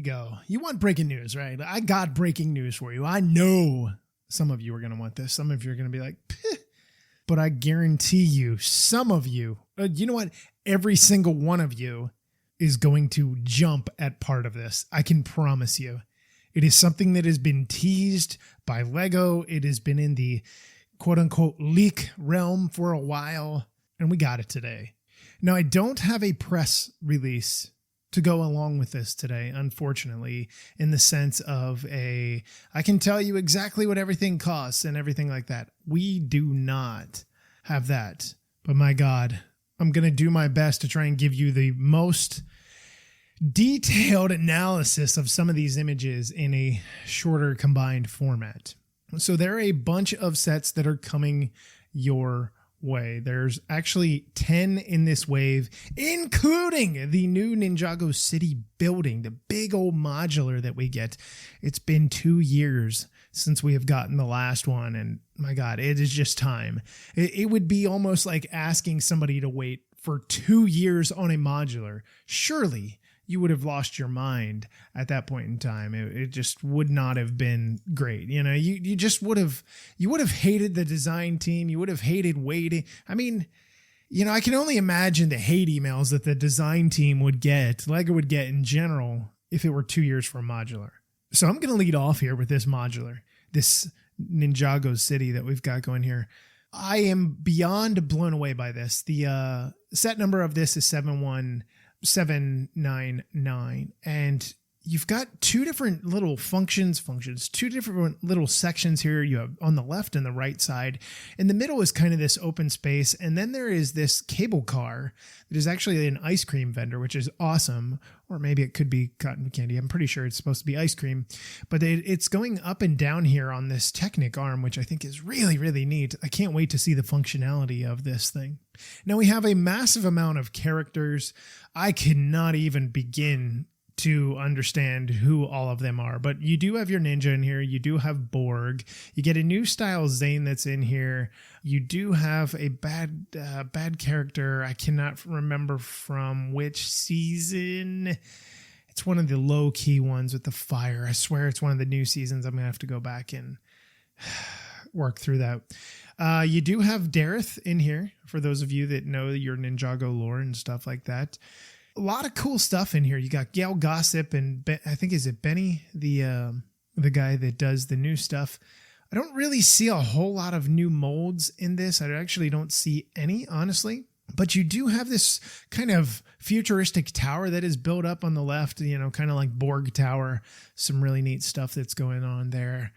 go. You want breaking news, right? I got breaking news for you. I know some of you are going to want this. Some of you are going to be like, "Peh." But I guarantee you, some of you, you know what? Every single one of you is going to jump at part of this. I can promise you. It is something that has been teased by LEGO. It has been in the quote unquote leak realm for a while, and we got it today. Now, I don't have a press release to go along with this today, unfortunately, in the sense of I can tell you exactly what everything costs and everything like that. We do not have that. But my God, I'm going to do my best to try and give you the most detailed analysis of some of these images in a shorter combined format. So there are a bunch of sets that are coming your way. There's actually 10 in this wave, including the new Ninjago City building, the big old modular that we get. It's been 2 years since we have gotten the last one, and my God, it is just time. It would be almost like asking somebody to wait for 2 years on a modular. Surely you would have lost your mind at that point in time. It just would not have been great. You know, you just would have hated the design team. You would have hated waiting. I mean, you know, I can only imagine the hate emails that the design team would get, LEGO would get in general, if it were 2 years for a modular. So I'm going to lead off here with this modular, this Ninjago City that we've got going here. I am beyond blown away by this. The set number of this is 71799, and you've got two different little functions, two different little sections here. You have on the left and the right side. In the middle is kind of this open space, and then there is this cable car that is actually an ice cream vendor, which is awesome. Or maybe it could be cotton candy. I'm pretty sure it's supposed to be ice cream, but it's going up and down here on this Technic arm, which I think is really, really neat. I can't wait to see the functionality of this thing. Now we have a massive amount of characters. I cannot even begin to understand who all of them are, but you do have your ninja in here. You do have Borg. You get a new style Zane that's in here. You do have a bad character. I cannot remember from which season. It's one of the low key ones with the fire. I swear it's one of the new seasons. I'm gonna have to go back and work through that. You do have Dareth in here for those of you that know your Ninjago lore and stuff like that. A lot of cool stuff in here. You got Gail Gossip and I think is it Benny, the guy that does the new stuff. I don't really see a whole lot of new molds in this. I actually don't see any, honestly. But you do have this kind of futuristic tower that is built up on the left, you know, kind of like Borg Tower. Some really neat stuff that's going on there.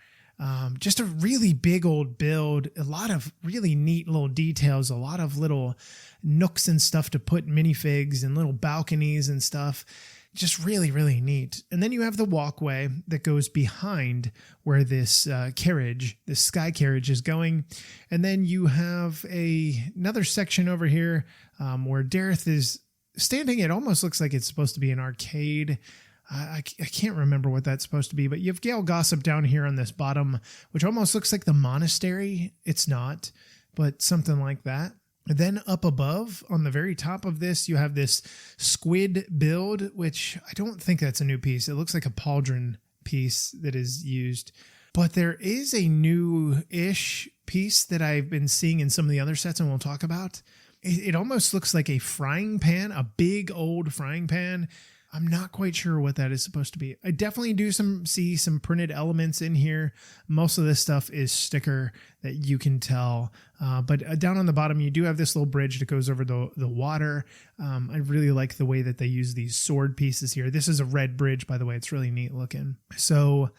Just a really big old build, a lot of really neat little details, a lot of little nooks and stuff to put minifigs and little balconies and stuff. Just really, really neat. And then you have the walkway that goes behind where this carriage, this sky carriage is going. And then you have another section over here where Dareth is standing. It almost looks like it's supposed to be an arcade. I can't remember what that's supposed to be, but you have Gail Gossip down here on this bottom, which almost looks like the monastery. It's not, but something like that. And then up above on the very top of this, you have this squid build, which I don't think that's a new piece. It looks like a pauldron piece that is used, but there is a new-ish piece that I've been seeing in some of the other sets and we'll talk about. It almost looks like a frying pan, a big old frying pan. I'm not quite sure what that is supposed to be. I definitely do see some printed elements in here. Most of this stuff is sticker that you can tell. But down on the bottom, you do have this little bridge that goes over the water. I really like the way that they use these sword pieces here. This is a red bridge, by the way. It's really neat looking. So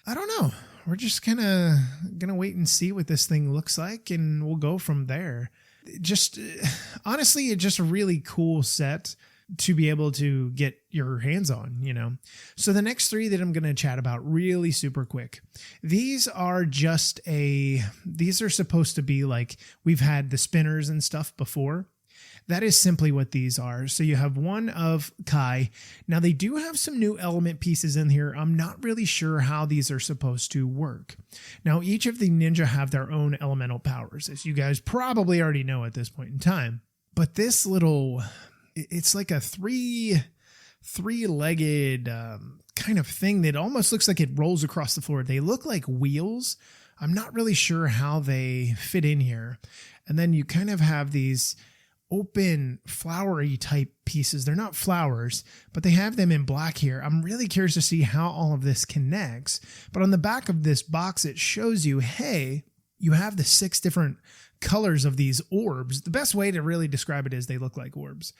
I don't know. We're just kind of going to wait and see what this thing looks like, and we'll go from there. Just honestly, it's just a really cool set to be able to get your hands on, you know. So the next three that I'm going to chat about really super quick. These are supposed to be like, we've had the spinners and stuff before. That is simply what these are. So you have one of Kai. Now they do have some new element pieces in here. I'm not really sure how these are supposed to work. Now each of the ninja have their own elemental powers, as you guys probably already know at this point in time. But this little, it's like a three-legged kind of thing that almost looks like it rolls across the floor. They look like wheels. I'm not really sure how they fit in here. And then you kind of have these open flowery type pieces. They're not flowers, but they have them in black here. I'm really curious to see how all of this connects. But on the back of this box, it shows you, hey, you have the 6 different colors of these orbs. The best way to really describe it is they look like orbs.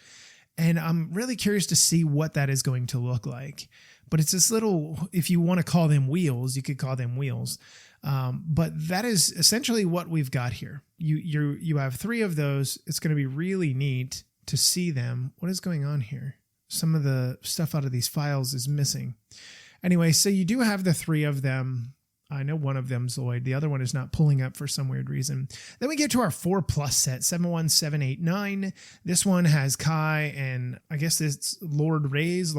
And I'm really curious to see what that is going to look like. But it's this little, if you want to call them wheels, you could call them wheels. But that is essentially what we've got here. You have 3 of those. It's going to be really neat to see them. What is going on here? Some of the stuff out of these files is missing. Anyway, so you do have the 3 of them. I know one of them's Lloyd. The other one is not pulling up for some weird reason. Then we get to our 4+ set, 71789. This one has Kai, and I guess it's Lord Raz.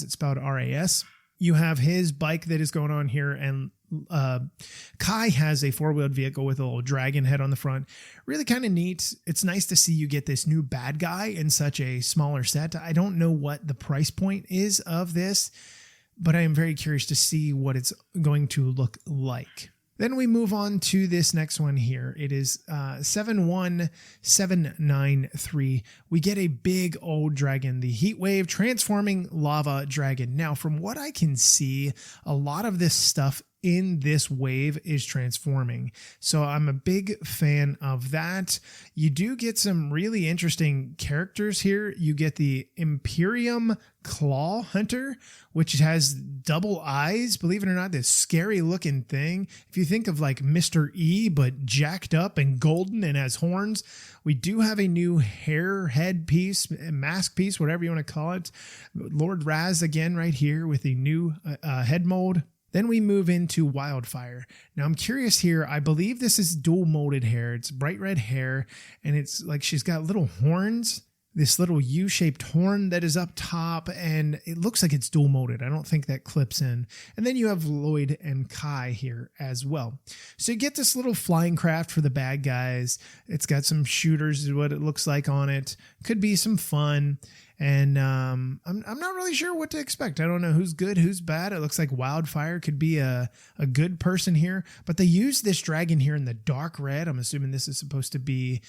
It's spelled RAS. You have his bike that is going on here, and Kai has a 4-wheeled vehicle with a little dragon head on the front. Really kind of neat. It's nice to see you get this new bad guy in such a smaller set. I don't know what the price point is of this, but I am very curious to see what it's going to look like. Then we move on to this next one here. It is 71793. We get a big old dragon, the Heat Wave Transforming Lava Dragon. Now, from what I can see, a lot of this stuff in this wave is transforming. So I'm a big fan of that. You do get some really interesting characters here. You get the Imperium Claw Hunter, which has double eyes. Believe it or not, this scary looking thing. If you think of like Mr. E, but jacked up and golden and has horns, we do have a new hair head piece, mask piece, whatever you want to call it. Lord Raz again right here with the new head mold. Then we move into Wildfire. Now I'm curious here. I believe this is dual molded hair. It's bright red hair, and it's like she's got little horns, this little U-shaped horn that is up top, and it looks like it's dual molded. I don't think that clips in. And then you have Lloyd and Kai here as well. So you get this little flying craft for the bad guys. It's got some shooters is what it looks like on it. Could be some fun. And I'm not really sure what to expect. I don't know who's good, who's bad. It looks like Wildfire could be a good person here. But they use this dragon here in the dark red. I'm assuming this is supposed to be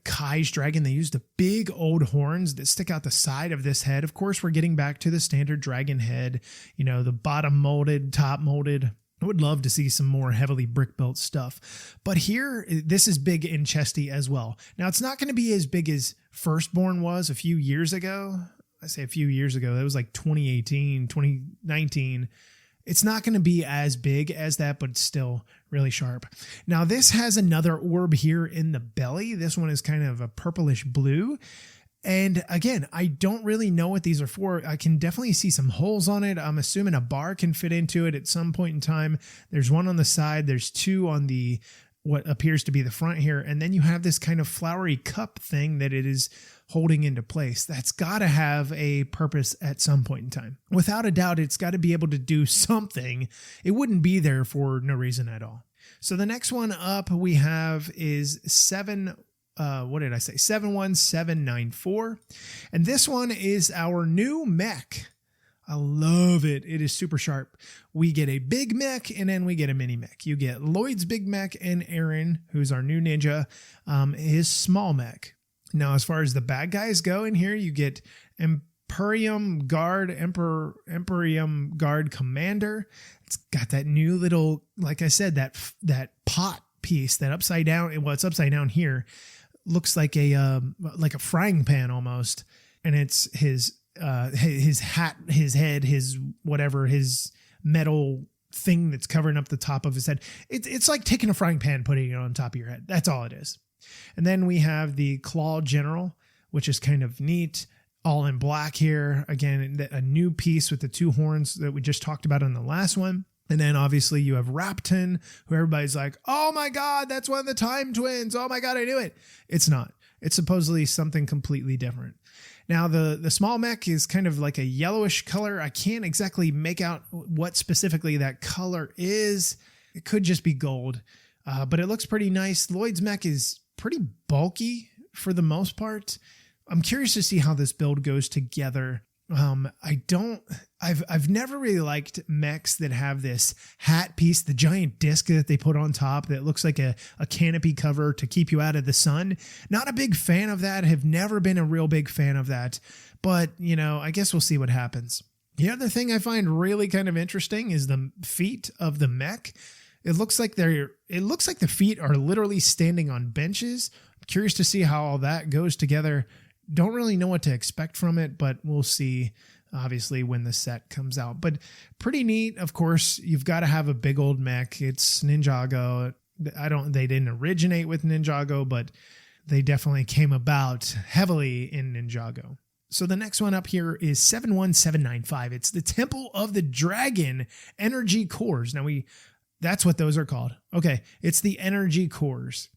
Kai's dragon. They used the big old horns that stick out the side of this head. Of course, we're getting back to the standard dragon head. You know, the bottom molded, top molded. I would love to see some more heavily brick-built stuff. But here, this is big and chesty as well. Now, it's not going to be as big as Firstborn was a few years ago. I say a few years ago. That was like 2018, 2019. It's not going to be as big as that, but it's still really sharp. Now, this has another orb here in the belly. This one is kind of a purplish blue. And again, I don't really know what these are for. I can definitely see some holes on it. I'm assuming a bar can fit into it at some point in time. There's one on the side. There's 2 on the what appears to be the front here. And then you have this kind of flowery cup thing that it is holding into place. That's got to have a purpose at some point in time. Without a doubt, it's got to be able to do something. It wouldn't be there for no reason at all. So the next one up we have is 71794. And this one is our new mech. I love it. It is super sharp. We get a big mech and then we get a mini mech. You get Lloyd's big mech and Aaron, who's our new ninja, his small mech. Now, as far as the bad guys go in here, you get Imperium Guard Commander. It's got that new little, like I said, that pot piece, that upside down. Well, it's upside down here. Looks like a frying pan almost, and it's his hat, his head, his whatever, his metal thing that's covering up the top of his head. It's like taking a frying pan, putting it on top of your head. That's all it is. And then we have the Claw General, which is kind of neat, all in black here. Again, a new piece with the 2 horns that we just talked about in the last one. And then obviously you have Rapton, who everybody's like, oh my God, that's one of the Time Twins. Oh my God, I knew it. It's not. It's supposedly something completely different. Now, the small mech is kind of like a yellowish color. I can't exactly make out what specifically that color is. It could just be gold, but it looks pretty nice. Lloyd's mech is pretty bulky for the most part. I'm curious to see how this build goes together. I I've never really liked mechs that have this hat piece, the giant disc that they put on top that looks like a canopy cover to keep you out of the sun. Not a big fan of that. Have never been a real big fan of that. But, I guess we'll see what happens. The other thing I find really kind of interesting is the feet of the mech. It looks like the feet are literally standing on benches. I'm curious to see how all that goes together. Don't really know what to expect from it, but we'll see obviously when the set comes out. But pretty neat. Of course, you've got to have a big old mech. It's Ninjago. They didn't originate with Ninjago, but they definitely came about heavily in Ninjago. So the next one up here is 71795. It's the Temple of the Dragon Energy Cores. Now that's what those are called. Okay, it's the energy cores.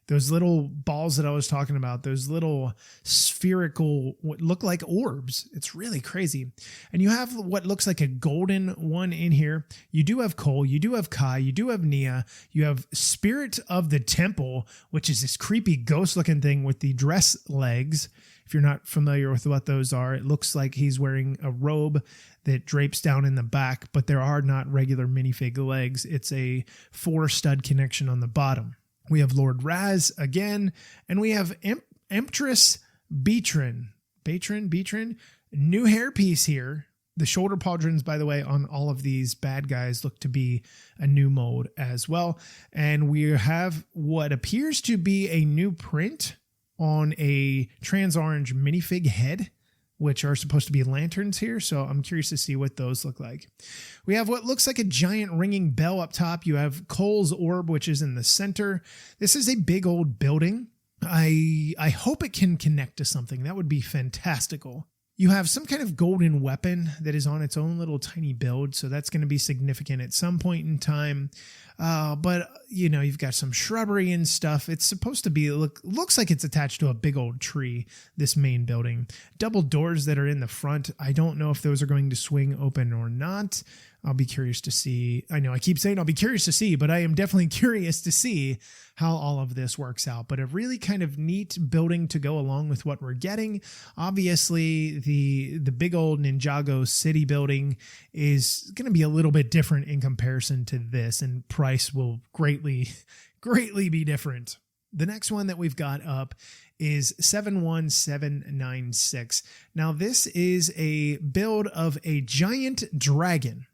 Those little balls that I was talking about, those little spherical, what look like orbs. It's really crazy. And you have what looks like a golden one in here. You do have Cole, you do have Kai, you do have Nia, you have Spirit of the Temple, which is this creepy ghost looking thing with the dress legs. If you're not familiar with what those are, it looks like he's wearing a robe that drapes down in the back, but there are not regular minifig legs. It's a 4-stud connection on the bottom. We have Lord Raz again, and we have Empress Beatrin. New hairpiece here. The shoulder pauldrons, by the way, on all of these bad guys look to be a new mold as well. And we have what appears to be a new print on a trans orange minifig head, which are supposed to be lanterns here. So I'm curious to see what those look like. We have what looks like a giant ringing bell up top. You have Cole's orb, which is in the center. This is a big old building. I hope it can connect to something. That would be fantastical. You have some kind of golden weapon that is on its own little tiny build, so that's going to be significant at some point in time. But you've got some shrubbery and stuff. It's supposed to be looks like it's attached to a big old tree, this main building. Double doors that are in the front. I don't know if those are going to swing open or not. I'll be curious to see. I know I keep saying I'll be curious to see, but I am definitely curious to see how all of this works out. But a really kind of neat building to go along with what we're getting. Obviously, the big old Ninjago city building is going to be a little bit different in comparison to this, and price will greatly be different. The next one that we've got up is 71796. Now, this is a build of a giant dragon.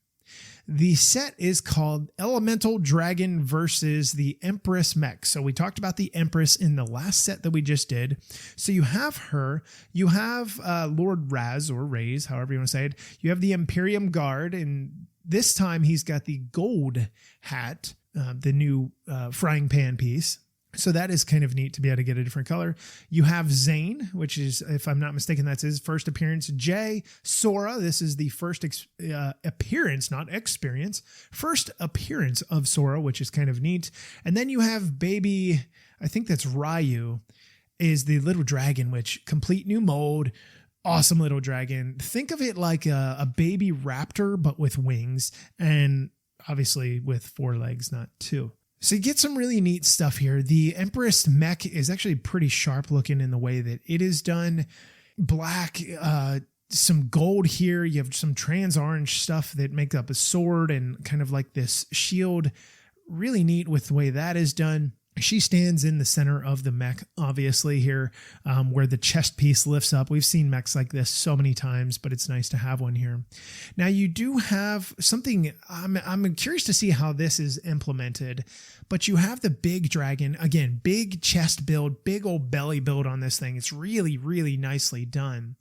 The set is called Elemental Dragon versus the Empress Mech. So we talked about the Empress in the last set that we just did. So you have her, you have Lord Raz or Raze, however you want to say it. You have the Imperium Guard, and this time he's got the gold hat, the new frying pan piece. So that is kind of neat to be able to get a different color. You have Zane, which is, if I'm not mistaken, that's his first appearance. Jay, Sora, this is the first appearance, not experience, first appearance of Sora, which is kind of neat. And then you have baby, I think that's Ryu, is the little dragon, which complete new mold. Awesome little dragon. Think of it like a baby raptor, but with wings, and obviously with 4 legs, not 2. So you get some really neat stuff here. The Empress mech is actually pretty sharp looking in the way that it is done. Black, some gold here. You have some trans orange stuff that make up a sword and kind of like this shield. Really neat with the way that is done. She stands in the center of the mech, obviously here, where the chest piece lifts up. We've seen mechs like this so many times, but it's nice to have one here. Now you do have something, I'm curious to see how this is implemented, but you have the big dragon, again, big chest build, big old belly build on this thing. It's really, really nicely done.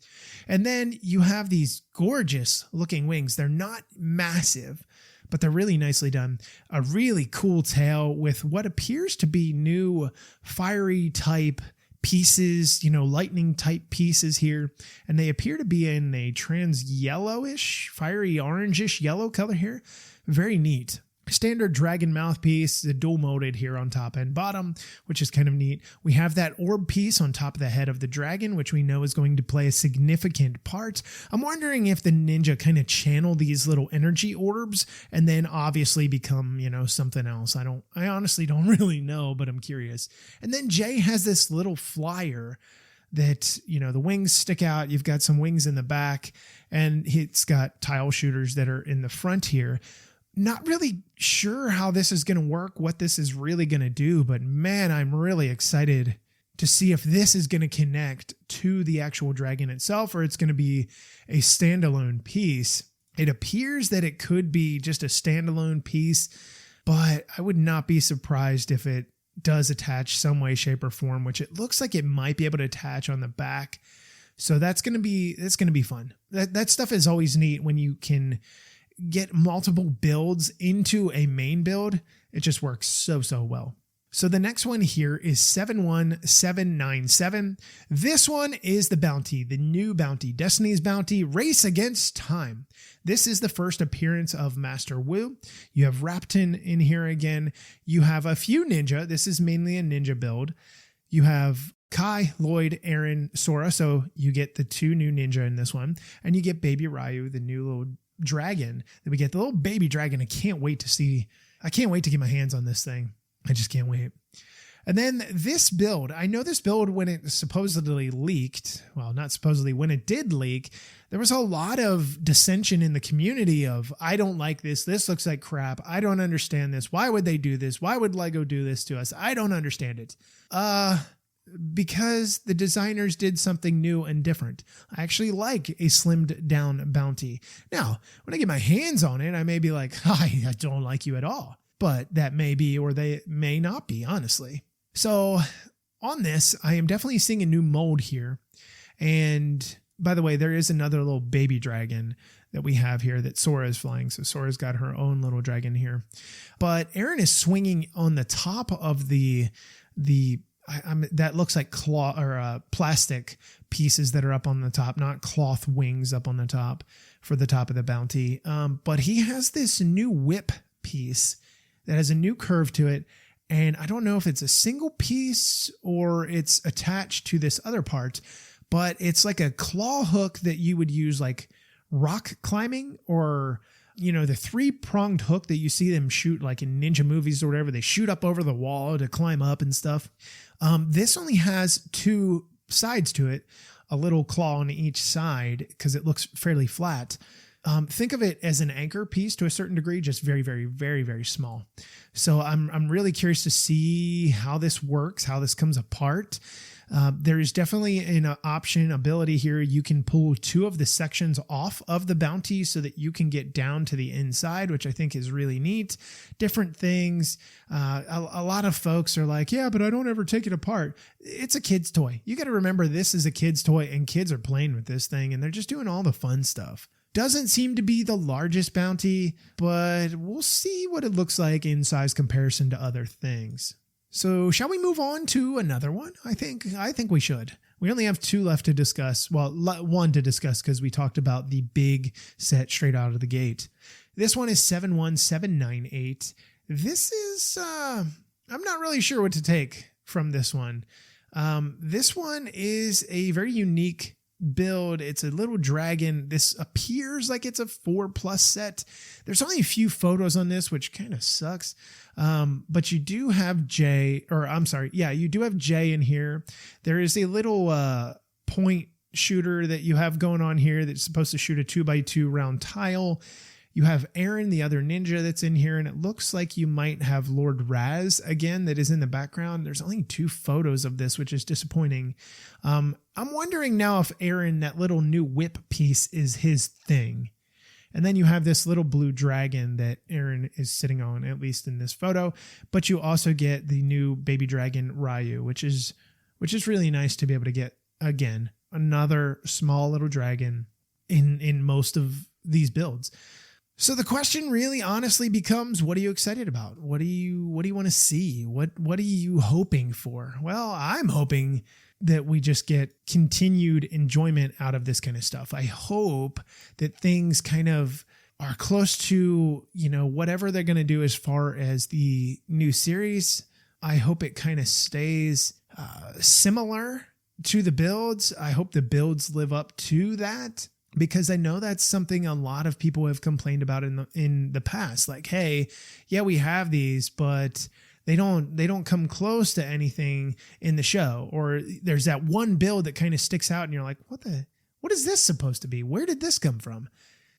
And then you have these gorgeous looking wings. They're not massive, but they're really nicely done. A really cool tail with what appears to be new fiery type pieces, lightning type pieces here. And they appear to be in a trans yellowish, fiery orangish yellow color here. Very neat. Standard dragon mouthpiece, the dual molded here on top and bottom, which is kind of neat. We have that orb piece on top of the head of the dragon, which we know is going to play a significant part. I'm wondering if the ninja kind of channel these little energy orbs and then obviously become, something else. I honestly don't really know, but I'm curious. And then Jay has this little flyer that, the wings stick out. You've got some wings in the back, and it's got tile shooters that are in the front here. Not really sure how this is going to work, what this is really going to do, but man, I'm really excited to see if this is going to connect to the actual dragon itself, or it's going to be a standalone piece. It appears that it could be just a standalone piece, but I would not be surprised if it does attach some way, shape, or form, which it looks like it might be able to attach on the back. So that's going to be fun. That stuff is always neat when you can get multiple builds into a main build. It just works so well. So the next one here is 71797. This one is the bounty, the new bounty, Destiny's Bounty, Race Against Time. This is the first appearance of Master Wu. You have Rapton in here again. You have a few ninja. This is mainly a ninja build. You have Kai, Lloyd, Aaron, Sora. So you get the 2 new ninja in this one. And you get Baby Ryu, the new little dragon that we get, the little baby dragon. I can't wait to get my hands on this thing. I just can't wait. And then this build, I know this build when it supposedly leaked, well, not supposedly, when it did leak, there was a lot of dissension in the community of, I don't like this. This looks like crap. I don't understand this. Why would they do this? Why would LEGO do this to us? I don't understand it. Because the designers did something new and different. I actually like a slimmed down bounty. Now, when I get my hands on it, I may be like, I don't like you at all. But that may be, or they may not be, honestly. So on this, I am definitely seeing a new mold here. And by the way, there is another little baby dragon that we have here that Sora is flying. So Sora's got her own little dragon here. But Aaron is swinging on the top of that looks like cloth or plastic pieces that are up on the top, not cloth wings up on the top for the top of the bounty. But he has this new whip piece that has a new curve to it. And I don't know if it's a single piece or it's attached to this other part, but it's like a claw hook that you would use like rock climbing, or, the 3-pronged hook that you see them shoot like in ninja movies or whatever. They shoot up over the wall to climb up and stuff. This only has 2 sides to it, a little claw on each side because it looks fairly flat. Think of it as an anchor piece to a certain degree, just very, very, very, very small. So I'm really curious to see how this works, how this comes apart. There is definitely an ability here. You can pull 2 of the sections off of the bounty so that you can get down to the inside, which I think is really neat. Different things. A lot of folks are like, yeah, but I don't ever take it apart. It's a kid's toy. You got to remember this is a kid's toy and kids are playing with this thing and they're just doing all the fun stuff. Doesn't seem to be the largest bounty, but we'll see what it looks like in size comparison to other things. So shall we move on to another one? I think we should. We only have 2 left to discuss. Well, 1 to discuss because we talked about the big set straight out of the gate. This one is 71798. This is, I'm not really sure what to take from this one. This one is a very unique build. It's a little dragon. This appears like it's a 4+ set. There's only a few photos on this, which kind of sucks. But you do have Jay in here. There is a little point shooter that you have going on here that's supposed to shoot a 2x2 round tile. You have Aaron, the other ninja that's in here, and it looks like you might have Lord Raz again that is in the background. There's only 2 photos of this, which is disappointing. I'm wondering now if Aaron, that little new whip piece, is his thing. And then you have this little blue dragon that Aaron is sitting on, at least in this photo. But you also get the new baby dragon Ryu, which is really nice to be able to get, again, another small little dragon in most of these builds. So the question really honestly becomes, what are you excited about? What do you want to see? What are you hoping for? Well, I'm hoping that we just get continued enjoyment out of this kind of stuff. I hope that things kind of are close to, whatever they're going to do as far as the new series. I hope it kind of stays similar to the builds. I hope the builds live up to that, because I know that's something a lot of people have complained about in the past. Like, hey, yeah, we have these, but They don't come close to anything in the show. Or there's that one build that kind of sticks out and you're like, what is this supposed to be? Where did this come from?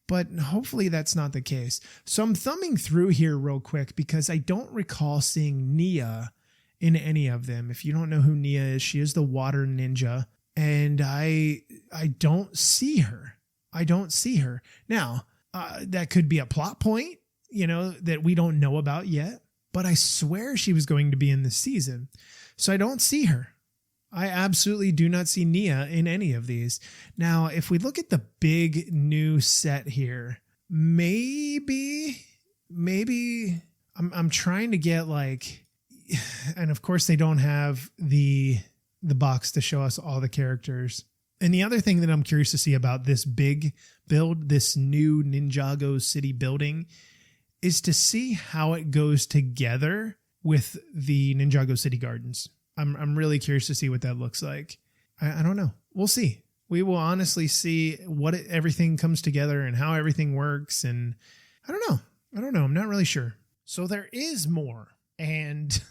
But hopefully that's not the case. So I'm thumbing through here real quick because I don't recall seeing Nia in any of them. If you don't know who Nia is, she is the water ninja. And I don't see her. I don't see her. Now, that could be a plot point, that we don't know about yet. But I swear she was going to be in this season. So I don't see her. I absolutely do not see Nia in any of these. Now, if we look at the big new set here, maybe I'm trying to get and of course they don't have the box to show us all the characters. And the other thing that I'm curious to see about this big build, this new Ninjago city building, is to see how it goes together with the Ninjago City Gardens. I'm really curious to see what that looks like. I don't know. We'll see. We will honestly see what everything comes together and how everything works. And I don't know. I'm not really sure. So there is more. And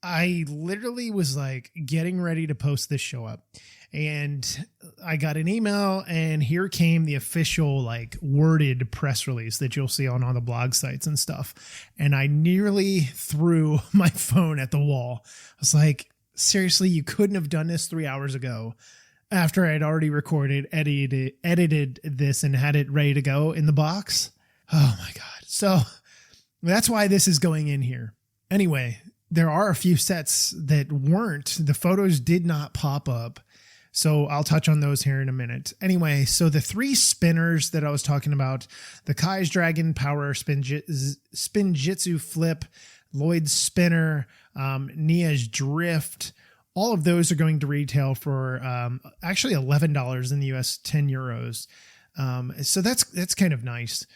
I literally was getting ready to post this show up. And I got an email and here came the official worded press release that you'll see on all the blog sites and stuff. And I nearly threw my phone at the wall. I was like, seriously, you couldn't have done this 3 hours ago after I had already recorded, edited this and had it ready to go in the box. Oh my God. So that's why this is going in here. Anyway, there are a few sets that weren't. The photos did not pop up. So I'll touch on those here in a minute. Anyway, so the 3 spinners that I was talking about, the Kai's Dragon Power Spin Jitsu Flip, Lloyd's Spinner, Nia's Drift, all of those are going to retail for actually $11 in the US, 10 euros. So that's kind of nice.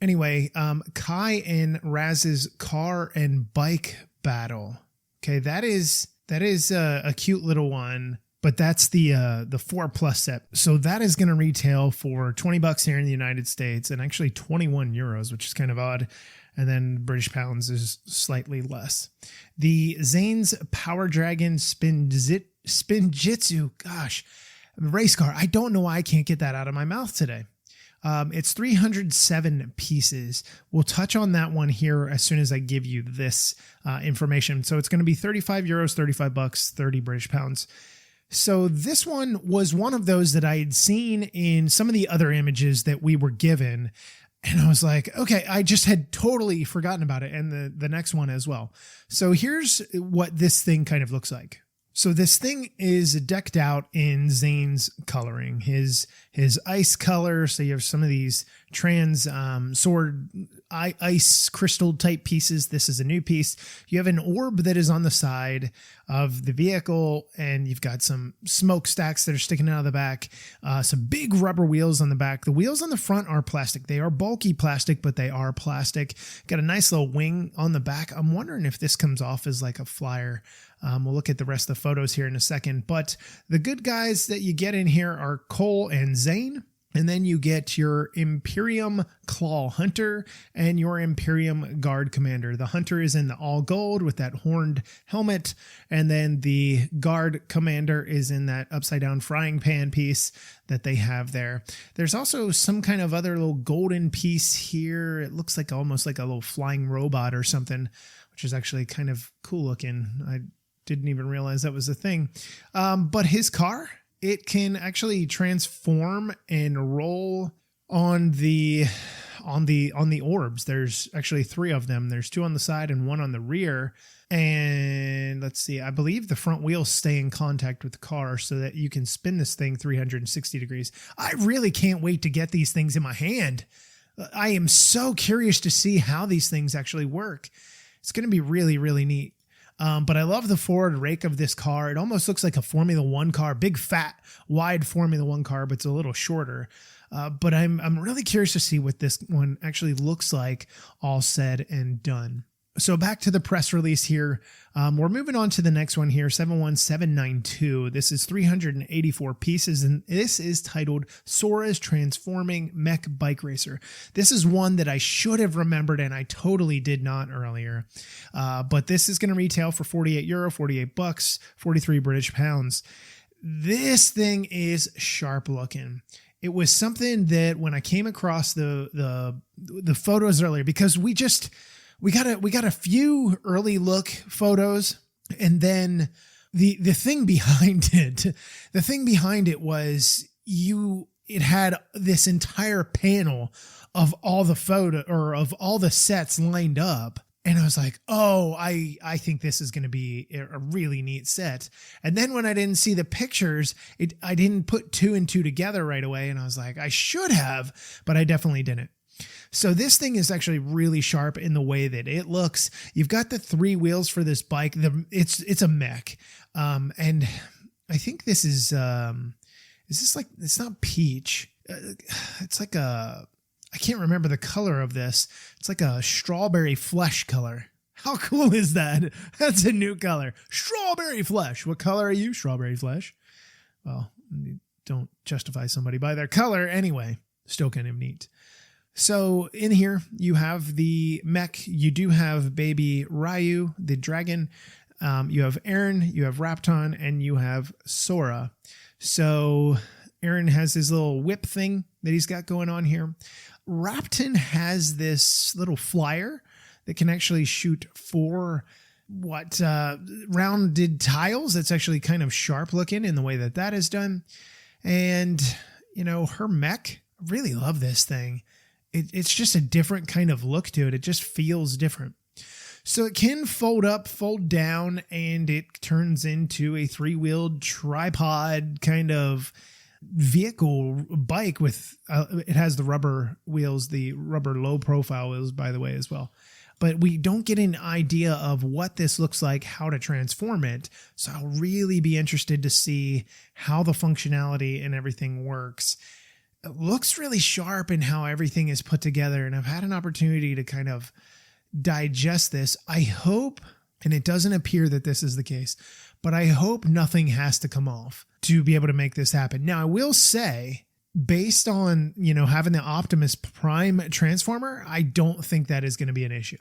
Anyway, Kai and Raz's car and bike battle. Okay, that is a cute little one. But that's the 4+ set. So that is going to retail for $20 here in the United States and actually 21 euros, which is kind of odd. And then British pounds is slightly less. The Zane's Power Dragon Spin Jitsu. Gosh, race car. I don't know why I can't get that out of my mouth today. It's 307 pieces. We'll touch on that one here as soon as I give you this information. So it's going to be 35 euros, $35, 30 British pounds. So this one was one of those that I had seen in some of the other images that we were given. And I was like, okay, I just had totally forgotten about it. And the next one as well. So here's what this thing kind of looks like. So this thing is decked out in Zane's coloring, his ice color. So you have some of these trans sword ice crystal type pieces. This is a new piece. You have an orb that is on the side of the vehicle, and you've got some smokestacks that are sticking out of the back, some big rubber wheels on the back. The wheels on the front are plastic. They are bulky plastic, but they are plastic. Got a nice little wing on the back. I'm wondering if this comes off as like a flyer. We'll look at the rest of the photos here in a second. But the good guys that you get in here are Cole and Zane. And then you get your Imperium Claw Hunter and your Imperium Guard Commander. The Hunter is in the all gold with that horned helmet. And then the Guard Commander is in that upside down frying pan piece that they have there. There's also some kind of other little golden piece here. It looks like almost like a little flying robot or something, which is actually kind of cool looking. I didn't even realize that was a thing. But his car, it can actually transform and roll on the orbs. There's actually 3 of them. There's 2 on the side and 1 on the rear. And let's see, I believe the front wheels stay in contact with the car so that you can spin this thing 360 degrees. I really can't wait to get these things in my hand. I am so curious to see how these things actually work. It's going to be really, really neat. But I love the forward rake of this car. It almost looks like a Formula One car, big, fat, wide Formula One car, but it's a little shorter. But I'm really curious to see what this one actually looks like all said and done. So back to the press release here. We're moving on to the next one here, 71792. This is 384 pieces, and this is titled Sora's Transforming Mech Bike Racer. This is one that I should have remembered, and I totally did not earlier. But this is going to retail for €48, 48 bucks, 43 British pounds. This thing is sharp looking. It was something that when I came across the photos earlier, because we got a few early look photos, and then the thing behind it was it had this entire panel of all the sets lined up. And I was like, oh, I think this is going to be a really neat set. And then when I didn't see the pictures, I didn't put two and two together right away. And I was like, I should have, but I definitely didn't. So this thing is actually really sharp in the way that it looks. You've got the three wheels for this bike. It's a mech. And I think this is this like, it's not peach. It's like I can't remember the color of this. It's like a strawberry flesh color. How cool is that? That's a new color. Strawberry flesh. What color are you? Strawberry flesh. Well, don't justify somebody by their color. Anyway, still kind of neat. So in here, you have the mech. You do have baby Ryu, the dragon. You have Aaron, you have Rapton, and you have Sora. So Aaron has his little whip thing that he's got going on here. Rapton has this little flyer that can actually shoot four rounded tiles. That's actually kind of sharp looking in the way that is done. And, her mech, I really love this thing. It's just a different kind of look to it. It just feels different. So it can fold up, fold down, and it turns into a three-wheeled tripod kind of vehicle bike with, it has the rubber wheels, the rubber low profile wheels, by the way, as well. But we don't get an idea of what this looks like, how to transform it. So I'll really be interested to see how the functionality and everything works. It looks really sharp in how everything is put together, and I've had an opportunity to kind of digest this. I hope, and it doesn't appear that this is the case, but I hope nothing has to come off to be able to make this happen. Now, I will say, based on, having the Optimus Prime Transformer, I don't think that is going to be an issue.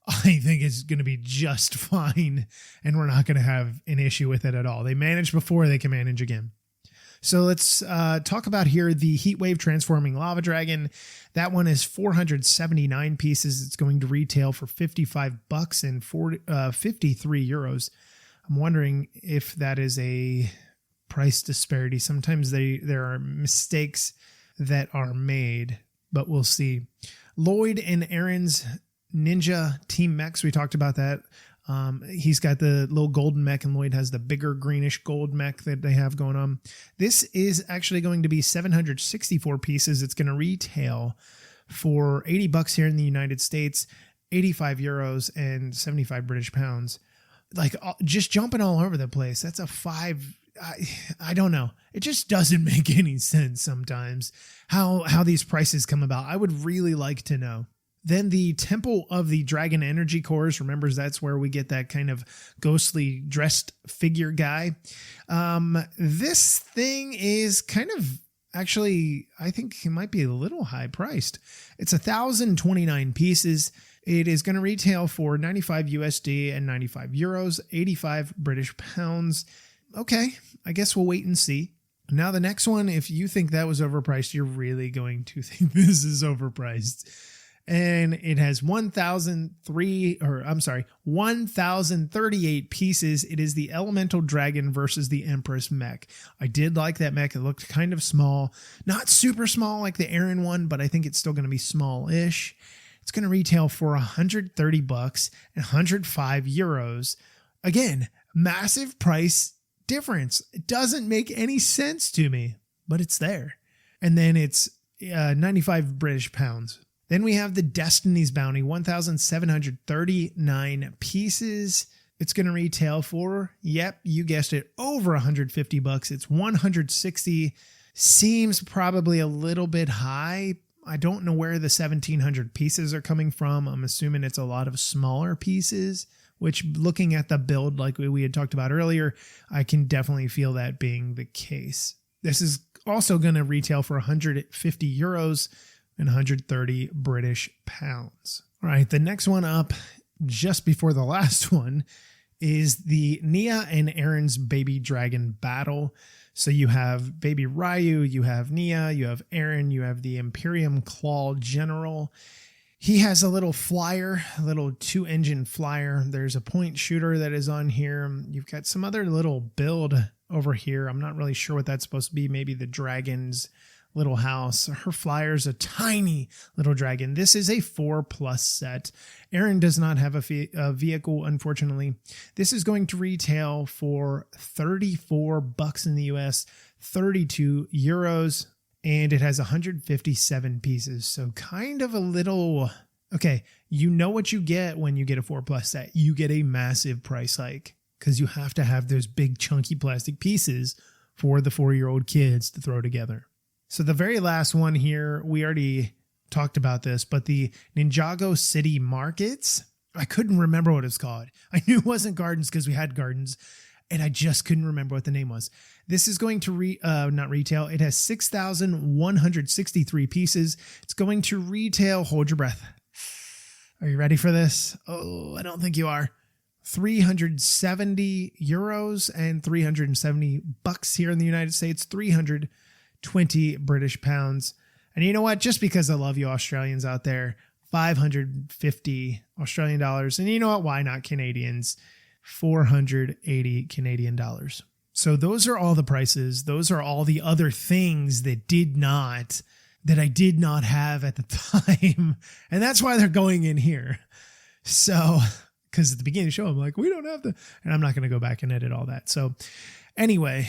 I think it's going to be just fine, and we're not going to have an issue with it at all. They managed before, they can manage again. So let's talk about here the Heatwave Transforming Lava Dragon. That one is 479 pieces. It's going to retail for 55 bucks and 53 euros. I'm wondering if that is a price disparity. Sometimes there are mistakes that are made, but we'll see. Lloyd and Aaron's Ninja Team Mechs. We talked about that. He's got the little golden mech, and Lloyd has the bigger greenish gold mech that they have going on. This is actually going to be 764 pieces. It's going to retail for 80 bucks here in the United States, 85 euros and 75 British pounds. Like, just jumping all over the place. That's a five. I don't know. It just doesn't make any sense sometimes how these prices come about. I would really like to know. Then the Temple of the Dragon Energy Cores. Remember, that's where we get that kind of ghostly dressed figure guy. This thing is kind of, actually, I think it might be a little high priced. It's 1,029 pieces. It is going to retail for 95 USD and 95 euros, 85 British pounds. Okay, I guess we'll wait and see. Now the next one, if you think that was overpriced, you're really going to think this is overpriced. And it has 1,038 pieces. It is the Elemental Dragon versus the Empress mech. I did like that mech. It looked kind of small. Not super small like the Aaron one, but I think it's still going to be small-ish. It's going to retail for 130 bucks and 105 euros. Again, massive price difference. It doesn't make any sense to me, but it's there. And then it's 95 British pounds. Then we have the Destiny's Bounty, 1,739 pieces. It's going to retail for, yep, you guessed it, over 150 bucks. It's 160. Seems probably a little bit high. I don't know where the 1,700 pieces are coming from. I'm assuming it's a lot of smaller pieces, which looking at the build like we had talked about earlier, I can definitely feel that being the case. This is also going to retail for 150 euros and 130 British pounds. All right, the next one up, just before the last one, is the Nia and Aaron's Baby Dragon Battle. So you have Baby Ryu, you have Nia, you have Aaron, you have the Imperium Claw General. He has a little flyer, a little 2-engine flyer. There's a point shooter that is on here. You've got some other little build over here. I'm not really sure what that's supposed to be. Maybe the dragon's little house. Her flyer's a tiny little dragon. This is a 4+ set. Aaron does not have a vehicle, unfortunately. This is going to retail for $34 in the US, 32 euros, and it has 157 pieces. So kind of a little, okay, you know what you get when you get a 4+ set. You get a massive price hike because you have to have those big chunky plastic pieces for the 4-year-old kids to throw together. So the very last one here, we already talked about this, but the Ninjago City Markets, I couldn't remember what it's called. I knew it wasn't gardens because we had gardens, and I just couldn't remember what the name was. This is going to not retail. It has 6,163 pieces. It's going to retail, hold your breath. Are you ready for this? Oh, I don't think you are. 370 euros and 370 bucks here in the United States, 320 British pounds. And you know what? Just because I love you Australians out there, 550 Australian dollars. And you know what? Why not Canadians? 480 Canadian dollars. So those are all the prices. Those are all the other things that I did not have at the time. And that's why they're going in here. So, because at the beginning of the show, I'm like, we don't have the, and I'm not going to go back and edit all that. So anyway,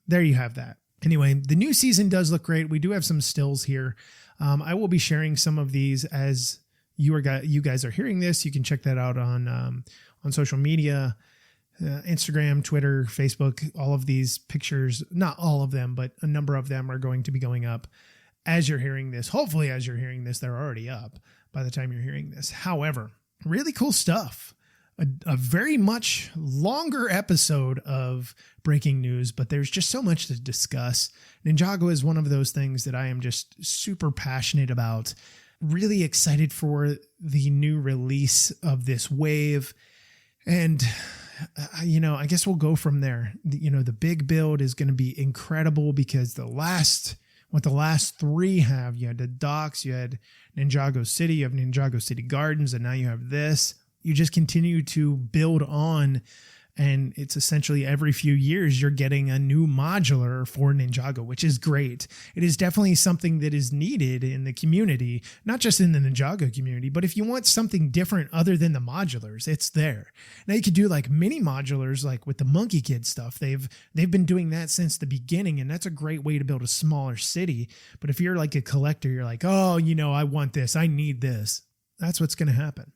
there you have that. Anyway, the new season does look great. We do have some stills here. I will be sharing some of these as you guys are hearing this. You can check that out on social media, Instagram, Twitter, Facebook. All of these pictures, not all of them, but a number of them are going to be going up as you're hearing this. Hopefully, as you're hearing this, they're already up by the time you're hearing this. However, really cool stuff. A very much longer episode of breaking news, but there's just so much to discuss. Ninjago is one of those things that I am just super passionate about. Really excited for the new release of this wave. And, I guess we'll go from there. The big build is going to be incredible because what the last three have, you had the docks, you had Ninjago City, you have Ninjago City Gardens, and now you have this. You just continue to build on, and it's essentially every few years you're getting a new modular for Ninjago, which is great. It is definitely something that is needed in the community, not just in the Ninjago community, but if you want something different other than the modulars, it's there. Now you could do like mini modulars, like with the Monkey Kid stuff. They've been doing that since the beginning, and that's a great way to build a smaller city. But if you're like a collector, you're like, oh, I want this, I need this. That's what's going to happen.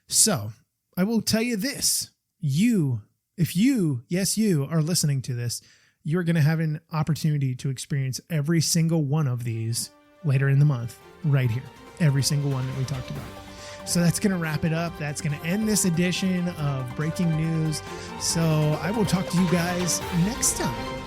So I will tell you this, if you are listening to this, you're going to have an opportunity to experience every single one of these later in the month, right here, every single one that we talked about. So that's going to wrap it up. That's going to end this edition of Breaking News. So I will talk to you guys next time.